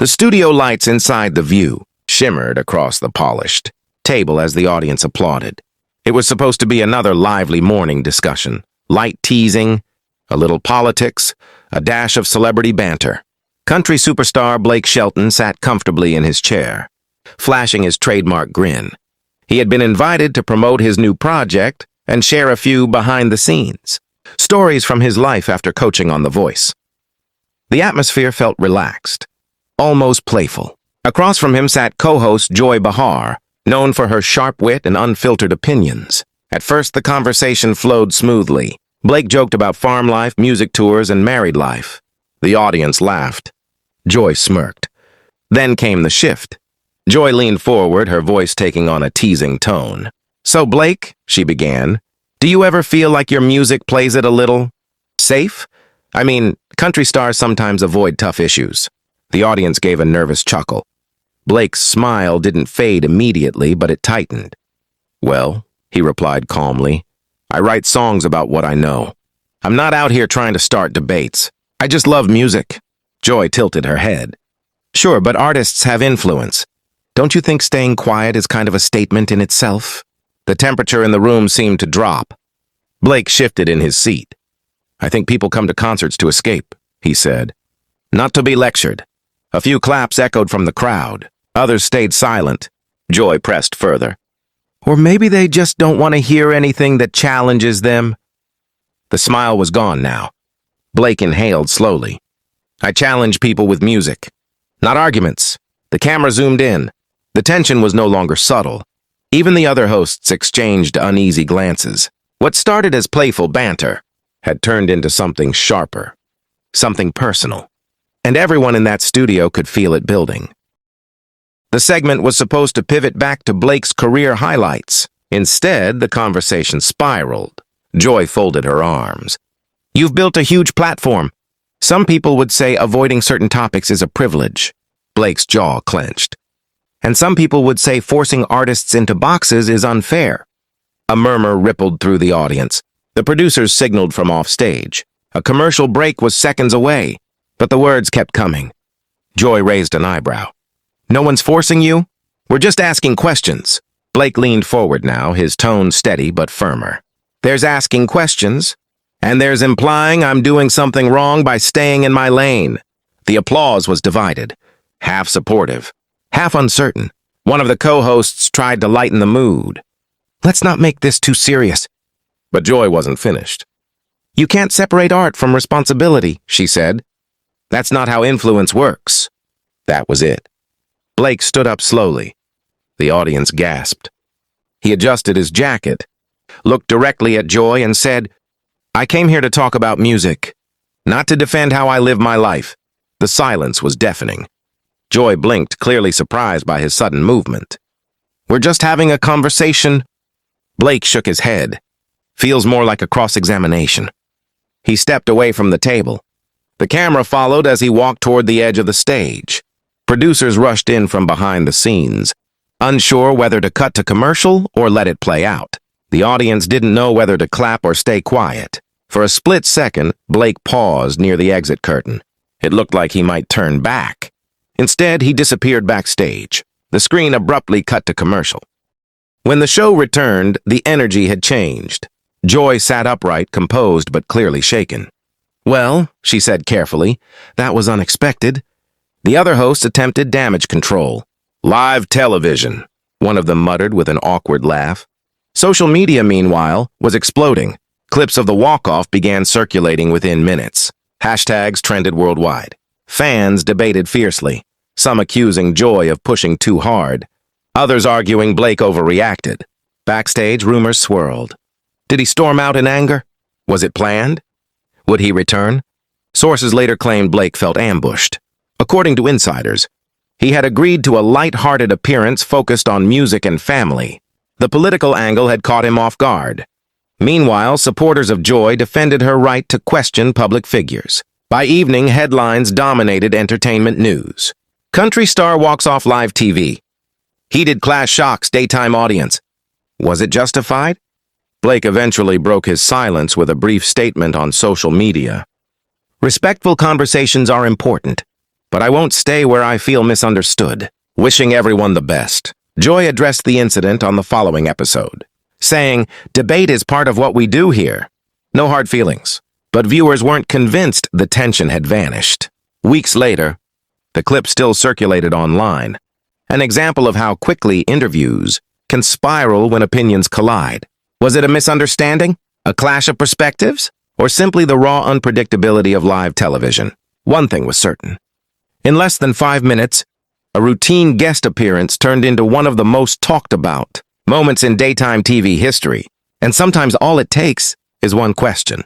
The studio lights inside the view shimmered across the polished table as the audience applauded. It was supposed to be another lively morning discussion. Light teasing, a little politics, a dash of celebrity banter. Country superstar Blake Shelton sat comfortably in his chair, flashing his trademark grin. He had been invited to promote his new project and share a few behind-the-scenes stories from his life after coaching on The Voice. The atmosphere felt relaxed, almost playful. Across from him sat co-host Joy Behar, known for her sharp wit and unfiltered opinions. At first, the conversation flowed smoothly. Blake joked about farm life, music tours, and married life. The audience laughed. Joy smirked. Then came the shift. Joy leaned forward, her voice taking on a teasing tone. "So, Blake," she began, "do you ever feel like your music plays it a little safe? I mean, country stars sometimes avoid tough issues." The audience gave a nervous chuckle. Blake's smile didn't fade immediately, but it tightened. "Well," he replied calmly, "I write songs about what I know. I'm not out here trying to start debates. I just love music." Joy tilted her head. "Sure, but artists have influence. Don't you think staying quiet is kind of a statement in itself?" The temperature in the room seemed to drop. Blake shifted in his seat. "I think people come to concerts to escape," he said. "Not to be lectured." A few claps echoed from the crowd. Others stayed silent. Joy pressed further. "Or maybe they just don't want to hear anything that challenges them." The smile was gone now. Blake inhaled slowly. "I challenge people with music, not arguments." The camera zoomed in. The tension was no longer subtle. Even the other hosts exchanged uneasy glances. What started as playful banter had turned into something sharper, something personal. And everyone in that studio could feel it building. The segment was supposed to pivot back to Blake's career highlights. Instead, the conversation spiraled. Joy folded her arms. "You've built a huge platform. Some people would say avoiding certain topics is a privilege." Blake's jaw clenched. "And some people would say forcing artists into boxes is unfair." A murmur rippled through the audience. The producers signaled from offstage. A commercial break was seconds away, but the words kept coming. Joy raised an eyebrow. "No one's forcing you? We're just asking questions." Blake leaned forward now, his tone steady but firmer. "There's asking questions, and there's implying I'm doing something wrong by staying in my lane." The applause was divided, half supportive, half uncertain. One of the co-hosts tried to lighten the mood. "Let's not make this too serious." But Joy wasn't finished. "You can't separate art from responsibility," she said. "That's not how influence works." That was it. Blake stood up slowly. The audience gasped. He adjusted his jacket, looked directly at Joy, and said, "I came here to talk about music, not to defend how I live my life." The silence was deafening. Joy blinked, clearly surprised by his sudden movement. "We're just having a conversation." Blake shook his head. "Feels more like a cross-examination." He stepped away from the table. The camera followed as he walked toward the edge of the stage. Producers rushed in from behind the scenes, unsure whether to cut to commercial or let it play out. The audience didn't know whether to clap or stay quiet. For a split second, Blake paused near the exit curtain. It looked like he might turn back. Instead, he disappeared backstage. The screen abruptly cut to commercial. When the show returned, the energy had changed. Joy sat upright, composed but clearly shaken. "Well," she said carefully, "that was unexpected." The other hosts attempted damage control. "Live television," one of them muttered with an awkward laugh. Social media, meanwhile, was exploding. Clips of the walk-off began circulating within minutes. Hashtags trended worldwide. Fans debated fiercely, some accusing Joy of pushing too hard, others arguing Blake overreacted. Backstage, rumors swirled. Did he storm out in anger? Was it planned? Would he return? Sources later claimed Blake felt ambushed. According to insiders, he had agreed to a light-hearted appearance focused on music and family. The political angle had caught him off guard. Meanwhile, supporters of Joy defended her right to question public figures. By evening, headlines dominated entertainment news. Country star walks off live TV. Heated class shocks daytime audience. Was it justified? Blake eventually broke his silence with a brief statement on social media. "Respectful conversations are important, but I won't stay where I feel misunderstood. Wishing everyone the best. Joy addressed the incident on the following episode, saying, "Debate is part of what we do here." No hard feelings. But viewers weren't convinced the tension had vanished. Weeks later, the clip still circulated online, an example of how quickly interviews can spiral when opinions collide. Was it a misunderstanding, a clash of perspectives, or simply the raw unpredictability of live television? One thing was certain. In less than 5 minutes, a routine guest appearance turned into one of the most talked about moments in daytime TV history, and sometimes all it takes is one question.